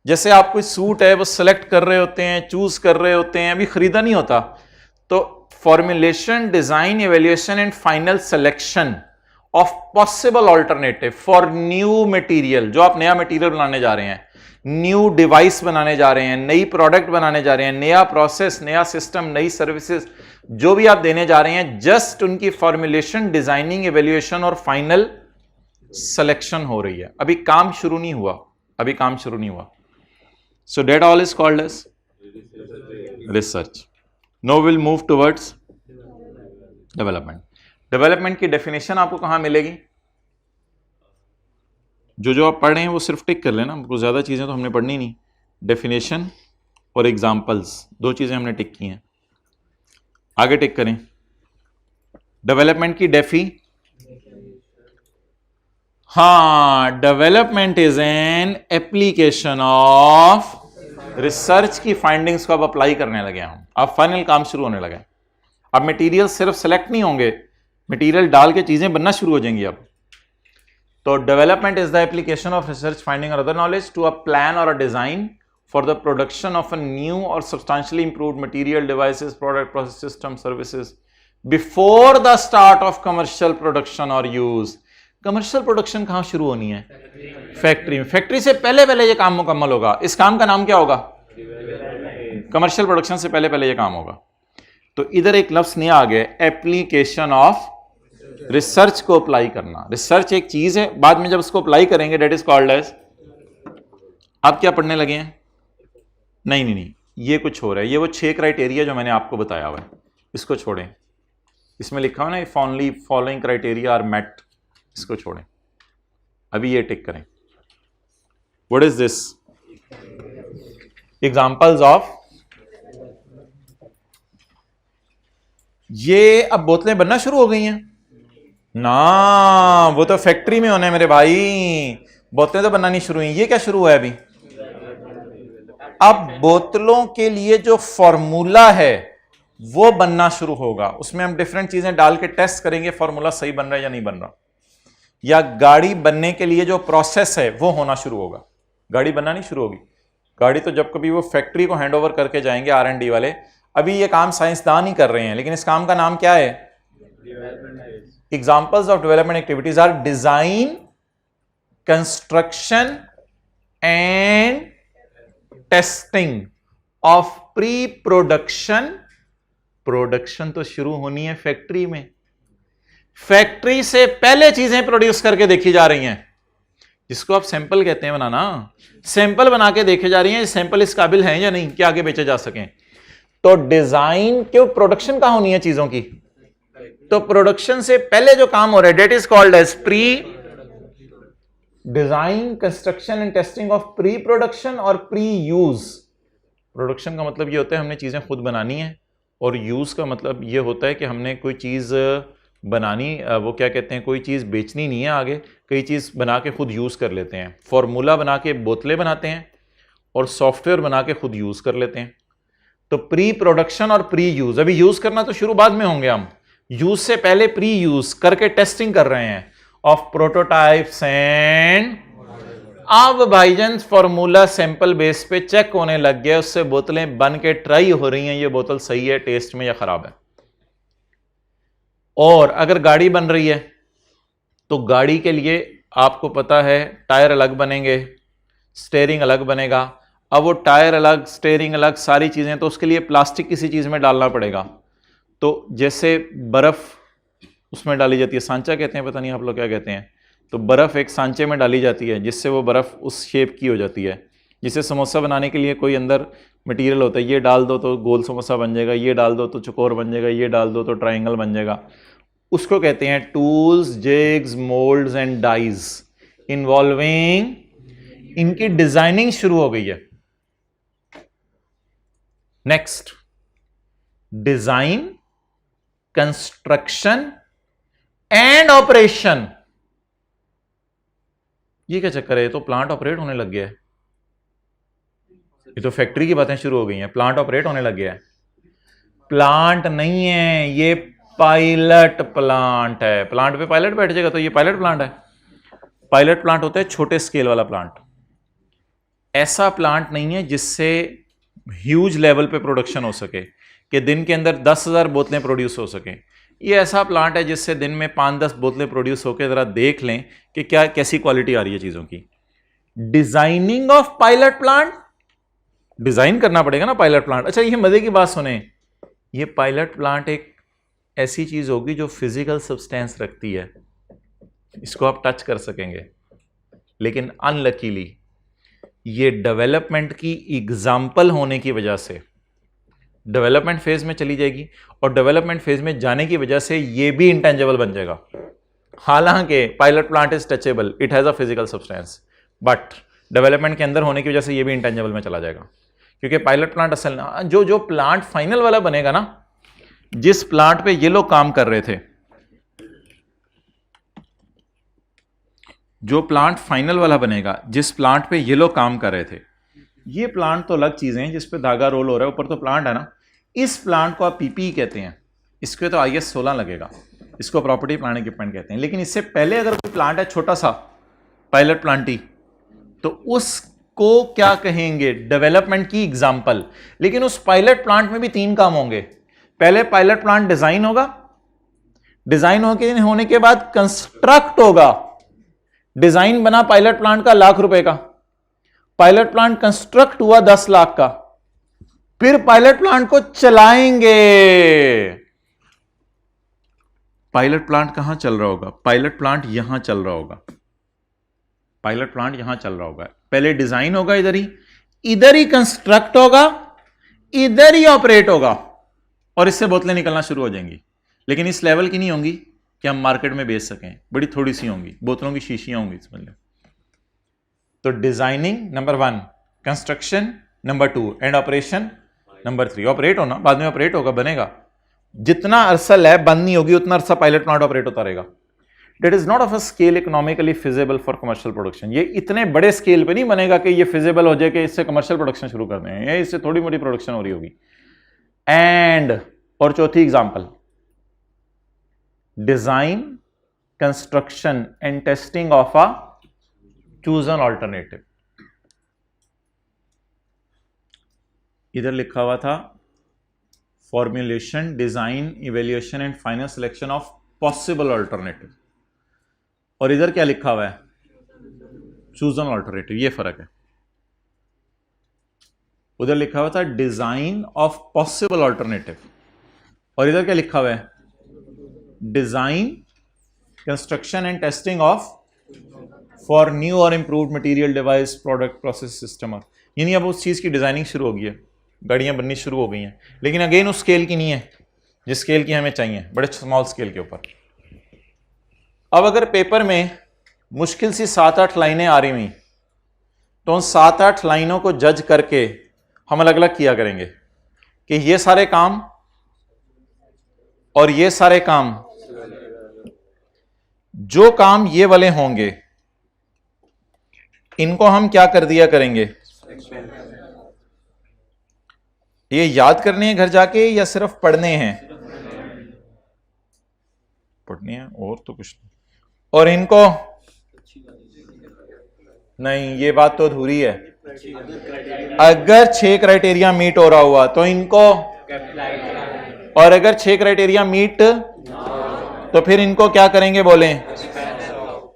जैसे आप कोई सूट है वो सिलेक्ट कर रहे होते हैं, चूज कर रहे होते हैं, अभी खरीदा नहीं होता। तो formulation, design, evaluation and final selection of possible alternative for new material, जो आप नया मटेरियल बनाने जा रहे हैं, न्यू डिवाइस बनाने जा रहे हैं, नई प्रोडक्ट बनाने जा रहे हैं, नया प्रोसेस, नया सिस्टम, नई सर्विसेज, जो भी आप देने जा रहे हैं, जस्ट उनकी फॉर्मुलेशन, डिजाइनिंग, इवेल्युएशन और फाइनल सिलेक्शन हो रही है। अभी काम शुरू नहीं हुआ, अभी काम शुरू नहीं हुआ। So that all is called as research. Now will move towards development. Development की डेफिनेशन आपको कहां मिलेगी? जो आप पढ़ रहे हैं वो सिर्फ टिक कर लेना, कुछ ज़्यादा चीज़ें तो हमने पढ़नी नहीं। डेफिनेशन और एग्जाम्पल्स, दो चीज़ें हमने टिक की हैं, आगे टिक करें। डेवलपमेंट की डेफी, हाँ, development is an application of research की फाइंडिंग्स को अब अप्लाई करने लगे हम, अब फाइनल काम शुरू होने लगे। अब मटेरियल सिर्फ सेलेक्ट नहीं होंगे, मटेरियल डाल के चीजें बनना शुरू हो जाएंगी अब। तो development is the application of research finding और other knowledge to a plan और a design for the production of a new और substantially improved material, devices, product, process, system, services before the start of commercial production और यूज। कमर्शियल प्रोडक्शन कहां शुरू होनी है? फैक्ट्री में। फैक्ट्री से पहले पहले ये काम मुकम्मल होगा। इस काम का नाम क्या होगा? कमर्शियल प्रोडक्शन से पहले पहले ये काम होगा। तो इधर एक लफ्ज नया आ गया, एप्लीकेशन ऑफ रिसर्च को अप्लाई करना। रिसर्च एक चीज है, बाद में जब उसको अप्लाई करेंगे डेट इज कॉल्ड एज। आप क्या पढ़ने लगे हैं? नहीं नहीं नहीं, ये कुछ हो रहा है। ये वो 6 क्राइटेरिया जो मैंने आपको बताया हुआ है, इसको छोड़ें। इसमें लिखा हुआ ना if only following criteria are met, इसको छोड़ें, अभी ये टिक करें। What is this? Examples of. ये अब बोतलें बनना शुरू हो गई हैं ना, वो तो फैक्ट्री में होना है मेरे भाई, बोतलें तो बनना नहीं शुरू हुई। ये क्या शुरू हुआ है अभी? अब बोतलों के लिए जो फॉर्मूला है वो बनना शुरू होगा। उसमें हम डिफरेंट चीजें डाल के टेस्ट करेंगे, फॉर्मूला सही बन रहा है या नहीं बन रहा। या गाड़ी बनने के लिए जो प्रोसेस है वो होना शुरू होगा। गाड़ी बनना नहीं शुरू होगी। गाड़ी तो जब कभी वो फैक्ट्री को हैंड ओवर करके जाएंगे R&D वाले। अभी ये काम साइंसदान ही कर रहे हैं, लेकिन इस काम का नाम क्या है? Examples of development activities are design, construction and testing of pre production. Production तो शुरू होनी है फैक्ट्री में। फैक्ट्री से पहले चीजें प्रोड्यूस करके देखी जा रही हैं, जिसको आप सैंपल कहते हैं बनाना। सैंपल बना के देखे जा रही हैं सैंपल इस काबिल हैं या नहीं कि आगे बेचे जा सकें। तो डिजाइन क्यों, प्रोडक्शन कहां होनी है चीजों की? तो प्रोडक्शन से पहले जो काम हो रहा है that is called as pre design, construction and testing of pre production और प्री यूज। प्रोडक्शन का मतलब ये होता है हमने चीजें खुद बनानी है, और यूज का मतलब ये होता है कि हमने कोई चीज बनानी, वो क्या कहते हैं, कोई चीज बेचनी नहीं है आगे, कई चीज बना के खुद यूज कर लेते हैं। फॉर्मूला बना के बोतलें बनाते हैं और सॉफ्टवेयर बना के खुद यूज कर लेते हैं। तो प्री प्रोडक्शन और प्री यूज, अभी यूज करना तो शुरू बाद में होंगे हम, यूज से पहले प्री यूज करके टेस्टिंग कर रहे हैं ऑफ प्रोटोटाइप्स एंड। अब भाईजान फॉर्मूला सैंपल बेस पे चेक होने लग गया, उससे बोतलें बन के ट्राई हो रही हैं, ये बोतल सही है टेस्ट में या खराब है। और अगर गाड़ी बन रही है तो गाड़ी के लिए आपको पता है टायर अलग बनेंगे, स्टीयरिंग अलग बनेगा। अब वो टायर अलग, स्टीयरिंग अलग, सारी चीजें, तो उसके लिए प्लास्टिक किसी चीज में डालना पड़ेगा। तो जैसे बर्फ उसमें डाली जाती है, सांचा कहते हैं, पता नहीं आप लोग क्या कहते हैं। तो बर्फ एक सांचे में डाली जाती है जिससे वो बर्फ उस शेप की हो जाती है। जिसे समोसा बनाने के लिए कोई अंदर मटेरियल होता है, ये डाल दो तो गोल समोसा बन जाएगा, ये डाल दो तो चौकोर बन जाएगा, ये डाल दो तो ट्रायंगल बन जाएगा। उसको कहते हैं tools, jigs, moulds and dies involving. इनकी डिजाइनिंग शुरू हो गई है। Next, design, construction and operation. ये क्या चक्कर है? ये तो प्लांट ऑपरेट होने लग गया है। ये तो फैक्ट्री की बातें शुरू हो गई हैं, प्लांट ऑपरेट होने लग गया है। प्लांट नहीं है, ये पायलट प्लांट है। प्लांट पे पायलट बैठ जाएगा तो ये पायलट प्लांट है। पायलट प्लांट होता है छोटे स्केल वाला प्लांट। ऐसा प्लांट नहीं है जिससे ह्यूज लेवल पे प्रोडक्शन हो सके कि दिन के अंदर 10,000 बोतलें प्रोड्यूस हो सकें। ये ऐसा प्लांट है जिससे दिन में 5-10 बोतलें प्रोड्यूस होकर जरा देख लें कि क्या कैसी क्वालिटी आ रही है चीजों की। Designing of pilot plant, design करना पड़ेगा ना पायलट प्लांट। अच्छा, ये मजे की बात सुने, ये पायलट प्लांट एक ऐसी चीज होगी जो फिजिकल सब्सटेंस रखती है, इसको आप टच कर सकेंगे। लेकिन अनलकीली ये डेवलपमेंट की एग्जाम्पल होने की वजह से डेवलपमेंट फेज में चली जाएगी, और डेवलपमेंट फेज में जाने की वजह से ये भी इंटेंजिबल बन जाएगा। हालांकि pilot plant is touchable, it has a physical substance, but development के अंदर होने की वजह से ये भी इंटेंजिबल में चला जाएगा। क्योंकि पायलट प्लांट असल ना, जो प्लांट फाइनल वाला बनेगा ना, जिस प्लांट पे ये लोग काम कर रहे थे, जो प्लांट फाइनल वाला बनेगा, जिस प्लांट पे ये लोग काम कर रहे थे, ये प्लांट तो अलग चीजें हैं जिस पे धागा रोल हो रहा है, ऊपर तो प्लांट है ना। इस प्लांट को आप पीपीई कहते हैं, इसके तो IS 16 लगेगा। इसको प्रॉपर्टी प्लांट इक्विपमेंट कहते हैं। लेकिन इससे पहले अगर कोई प्लांट है छोटा सा पायलट प्लांट ही, तो उसको क्या कहेंगे? डेवलपमेंट की एग्जांपल। लेकिन उस पायलट प्लांट में भी 3 काम होंगे। पहले पायलट प्लांट डिजाइन होगा, डिजाइन होने के बाद कंस्ट्रक्ट होगा। डिजाइन बना पायलट प्लांट का ₹1,00,000 का, पायलट प्लांट कंस्ट्रक्ट हुआ 10 लाख का, फिर पायलट प्लांट को चलाएंगे। पायलट प्लांट कहां चल रहा होगा? पायलट प्लांट यहां चल रहा होगा, पायलट प्लांट यहां चल रहा होगा। पहले डिजाइन होगा इधर ही कंस्ट्रक्ट होगा, इधर ही ऑपरेट होगा, और इससे बोतलें निकलना शुरू हो जाएंगी। लेकिन इस लेवल की नहीं होंगी कि हम मार्केट में बेच सकें, बड़ी थोड़ी सी होंगी, बोतलों की शीशियां होंगी इसमें। तो designing number 1, construction number 2 and operation number 3। Operate होना बाद में ऑपरेट होगा, बनेगा। जितना अरसा लैब बंद नहीं होगी उतना अरसा पायलट प्लांट ऑपरेट होता रहेगा। That is not of a scale economically feasible for commercial production। ये इतने बड़े स्केल पे नहीं बनेगा कि ये फिजिबल हो जाए कि इससे कमर्शियल प्रोडक्शन शुरू कर दें, ये इससे थोड़ी मोटी प्रोडक्शन हो रही होगी। एंड और चौथी example, design, construction and testing of a chosen alternative. इधर लिखा हुआ था formulation, design, evaluation and final selection of possible alternative, और इधर क्या लिखा हुआ है? Chosen alternative. ये फर्क है। उधर लिखा हुआ था डिजाइन ऑफ पॉसिबल ऑल्टरनेटिव, और इधर क्या लिखा हुआ है? Design, construction and testing of for new और improved material, device, product, process, system. यानी अब उस चीज की डिजाइनिंग शुरू हो गई है, गाड़ियां बननी शुरू हो गई हैं, लेकिन अगेन उस स्केल की नहीं है जिस स्केल की हमें चाहिए, बड़े स्मॉल स्केल के ऊपर। अब अगर पेपर में मुश्किल सी 7-8 लाइनें आ रही हुई, तो उन 7-8 लाइनों को जज करके हम अलग अलग किया करेंगे कि ये सारे काम और ये सारे काम, जो काम ये वाले होंगे इनको हम क्या कर दिया करेंगे? ये याद करने हैं घर जाके या सिर्फ पढ़ने हैं? पढ़ने हैं और तो कुछ नहीं। और इनको नहीं, ये बात तो अधूरी है। अगर 6 क्राइटेरिया मीट हो रहा हुआ तो इनको, और अगर 6 क्राइटेरिया मीट तो फिर इनको क्या करेंगे? बोलें,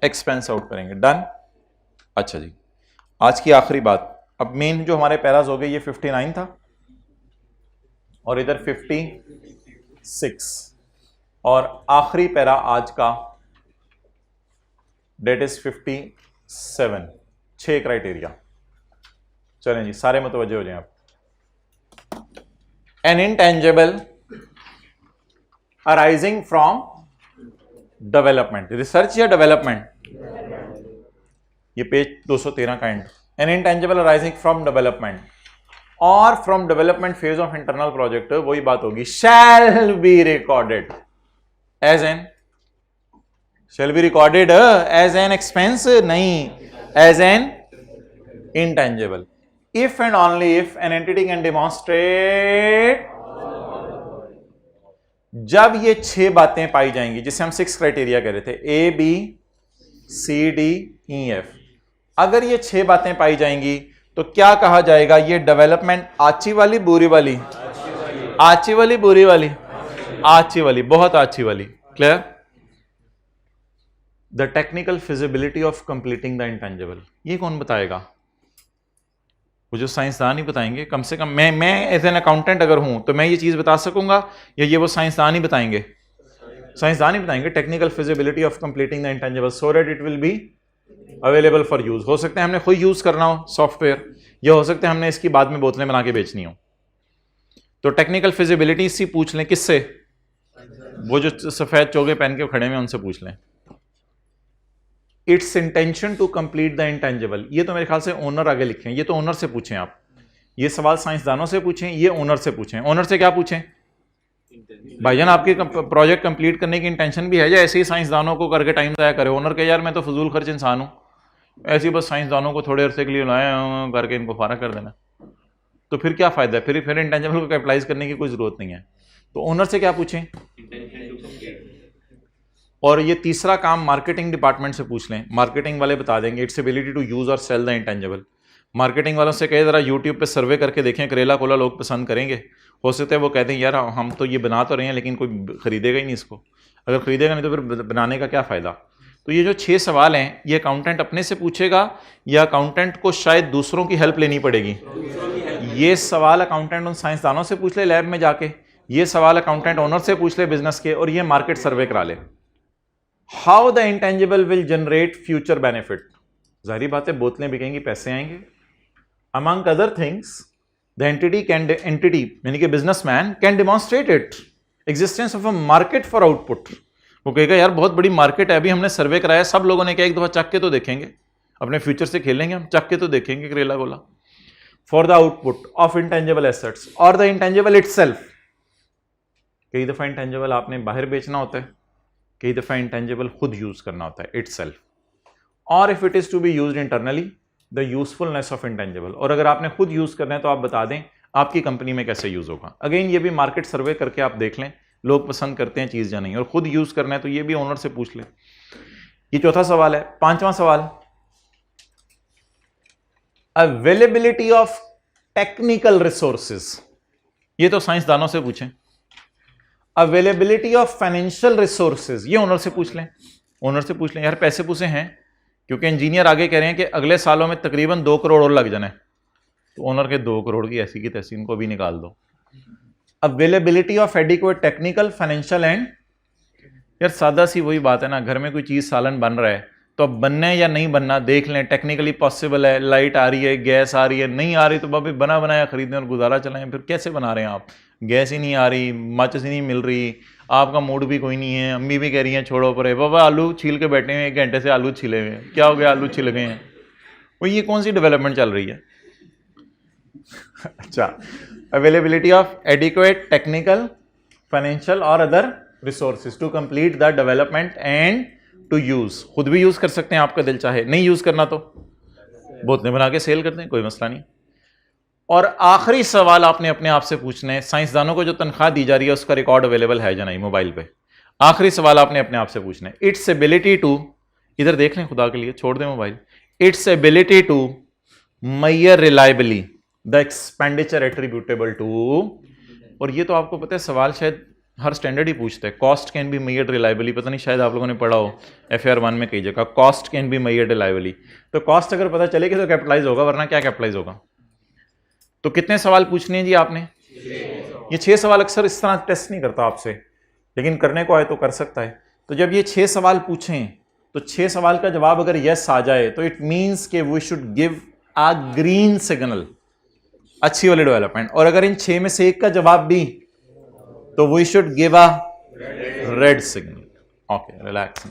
एक्सपेंस आउट करेंगे। डन। अच्छा जी, आज की आखिरी बात। अब मेन जो हमारे पैराज हो गए, ये 59 था और इधर 56, और आखिरी पैरा आज का डेट इज 57, 6 क्राइटेरिया। चलें जी, सारे मुतवज्जे हो जाएं आप। An intangible arising from development, research या डेवलपमेंट, ये पेज 213 का end. An intangible arising from development और from development phase of internal project, वही बात होगी, shall be recorded as an, shall be recorded as an expense, नहीं, as an intangible, if and only if an entity can demonstrate, जब ये 6 बातें पाई जाएंगी, जिसे हम 6 क्राइटेरिया कह रहे थे, A, B, C, D, E, F, अगर ये 6 बातें पाई जाएंगी तो क्या कहा जाएगा? ये डेवलपमेंट आची वाली, बुरी वाली, आची वाली, बुरी वाली, आची वाली, बहुत आची वाली। Clear? The technical feasibility of completing the intangible, ये कौन बताएगा? वो जो साइंसदान ही बताएंगे। कम से कम मैं एज एन अकाउंटेंट अगर हूं तो मैं ये चीज बता सकूंगा, या ये वो साइंसदान ही बताएंगे? साइंसदान ही बताएंगे technical feasibility of completing the intangible so that it will be available for use. हो सकता है हमने खुद यूज करना हो सॉफ्टवेयर, या हो सकता है हमने इसकी बाद में बोतलें बना के बेचनी हो। तो टेक्निकल फिजिबिलिटी से पूछ लें, किससे? वो जो सफेद चोगे पहन के खड़े में उनसे पूछ लें। Its intention to complete the intangible, ये तो मेरे ख्याल से ओनर आगे लिखे हैं, ये तो ओनर से पूछें आप। ये सवाल साइंसदानों से पूछें, ये ओनर से पूछें। ओनर से क्या पूछें? भाईजान आपके प्रोजेक्ट कंप्लीट करने की इंटेंशन भी है, या ऐसे ही साइंसदानों को करके टाइम ज़ाया करे? ओनर के यार मैं तो फजूल खर्च इंसान हूँ, ऐसे ही बस साइंसदानों को थोड़े अरसे के लिए लाए करके इनको फारा कर देना, तो फिर क्या फ़ायदा है? फिर इंटेंजिबल को कैपिटलाइज करने की कोई ज़रूरत नहीं है। तो ओनर से क्या पूछें? और ये तीसरा काम मार्केटिंग डिपार्टमेंट से पूछ लें, मार्केटिंग वाले बता देंगे इट्स एबिलिटी टू यूज और सेल द इंटेंजिबल। मार्केटिंग वालों से कहे जरा यूट्यूब पे सर्वे करके देखें करेला कोला लोग पसंद करेंगे, हो सकता है वो कहते हैं यार हम तो ये बना तो रहे हैं लेकिन कोई खरीदेगा ही नहीं इसको, अगर खरीदेगा नहीं तो फिर बनाने का क्या फ़ायदा। तो ये जो 6 सवाल हैं ये अकाउंटेंट अपने से पूछेगा या अकाउंटेंट को शायद दूसरों की हेल्प लेनी पड़ेगी। ये सवाल अकाउंटेंट उन साइंसदानों से पूछ ले लैब में जाके, ये सवाल अकाउंटेंट ओनर से पूछ ले बिजनेस के, और ये मार्केट सर्वे करा ले। How the intangible will generate future benefit, जाहिर बात है बोतलें बिकेंगी पैसे आएंगे। Among other things the entity यानी कि businessman can demonstrate it existence of a market for output. वो कहेगा यार बहुत बड़ी मार्केट है, अभी हमने सर्वे कराया, सब लोगों ने कहा एक दफा चख के तो देखेंगे, अपने फ्यूचर से खेलेंगे हम, चख के तो देखेंगे करेला गोला। For the output of intangible assets और द इंटेंजिबल इटसेल्फ, कई दफा इंटेंजिबल आपने बाहर बेचना होता है, कई दफा इंटेंजिबल खुद यूज करना होता है इटसेल्फ। और if it is to be used internally the usefulness of intangible, और अगर आपने खुद यूज करना है तो आप बता दें आपकी कंपनी में कैसे यूज होगा। अगेन ये भी मार्केट सर्वे करके आप देख लें लोग पसंद करते हैं चीज या नहीं, और खुद यूज करना है तो ये भी ओनर से पूछ लें। ये चौथा सवाल है। पांचवा सवाल, अवेलेबिलिटी ऑफ टेक्निकल रिसोर्सेज, ये तो साइंसदानों से पूछें। अवेलेबिलिटी ऑफ फाइनेंशियल रिसोर्सेज, ये ओनर से पूछ लें, ओनर से पूछ लें यार पैसे पूछे हैं, क्योंकि इंजीनियर आगे कह रहे हैं कि अगले सालों में तकरीबन 2 करोड़ और लग जाना है, तो ओनर के 2 करोड़ की ऐसी की तैसी इनको भी निकाल दो। Availability of adequate technical financial and, यार सादा सी वही बात है ना, घर में कोई चीज सालन बन रहा है तो अब बनना है या नहीं बनना देख लें, टेक्निकली पॉसिबल है, लाइट आ रही है, गैस आ रही है, नहीं आ रही तो बाबी बना बनाया खरीदें और गुजारा चलाएं। फिर कैसे बना रहे हैं आप, गैस ही नहीं आ रही, माचिस ही नहीं मिल रही, आपका मूड भी कोई नहीं है, अम्मी भी कह रही हैं छोड़ो पर, बाबा आलू छील के बैठे हैं 1 घंटे से, आलू छिले हुए हैं, क्या हो गया आलू छिल गए हैं, वो ये कौन सी डेवलपमेंट चल रही है। अच्छा, availability of adequate technical financial और other resources to complete the development and to use, खुद भी यूज कर सकते हैं आपका दिल चाहे, नहीं यूज करना तो बोतलें बना के सेल करते हैं, कोई मसला नहीं। और आखिरी सवाल आपने अपने आप से पूछना है, साइंसदानों को जो तनख्वाह दी जा रही है उसका रिकॉर्ड अवेलेबल है या नहीं मोबाइल पे, आखिरी सवाल आपने अपने आप से पूछना है। इट्स एबिलिटी टू, इधर देख लें खुदा के लिए, छोड़ दें mobile, its ability to measure reliably the expenditure attributable to, और ये तो आपको पता है सवाल शायद हर स्टैंडर्ड ही पूछता है, cost can be measured reliably, पता नहीं शायद आप लोगों ने पढ़ा हो FAR 1 में कई जगह, cost can be measured reliably. तो कॉस्ट अगर पता चलेगी तो कैपिटलाइज होगा, वरना क्या कैपिटलाइज होगा। तो कितने सवाल पूछने हैं जी आपने, ये 6 सवाल। अक्सर इस तरह टेस्ट नहीं करता आपसे, लेकिन करने को आए तो कर सकता है। तो जब ये 6 सवाल पूछें तो 6 सवाल का जवाब अगर यस आ जाए तो इट मीन्स के we should give a green signal, अच्छी वाली डेवलपमेंट। और अगर इन 6 में से एक का जवाब भी तो we should give a red signal. Okay, relax.